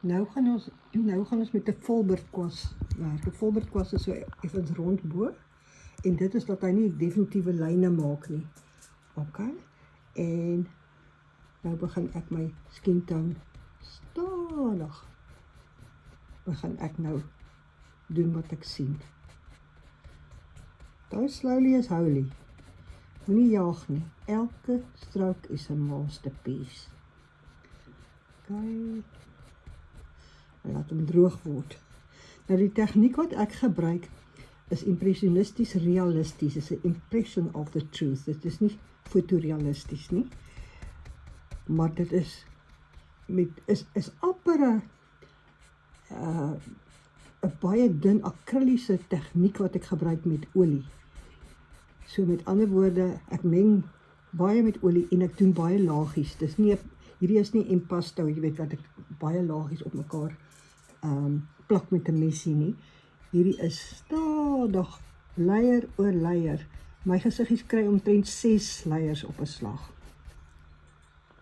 Nou gaan ons met 'n volberdkwas werk. 'n Volberdkwas is so effens rond bo en dit is dat hy nie definitiewe lyne maak nie. OK. En nou begin ek my skin tone stadig. Begin ek nou doen wat ek sien. Go slowly as holy. Moenie jaag nie. Elke stroke is 'n masterpiece. OK. Laat hom droog word. Nou die tegniek wat ek gebruik is impressionisties realisties. Dit is 'n impression of the truth. Dit is nie fotorealisties nie. Maar dit is amper 'n baie dun akriliese tegniek wat ek gebruik met olie. So met ander woorde, ek meng baie met olie en ek doen baie laagies. Hierdie is nie impasto, jy weet wat ek baie laagies op mekaar plak met 'n messie nie. Hierdie is stadig, layer oor layer. My gesiggies kry omtrent 6 layers op 'n slag.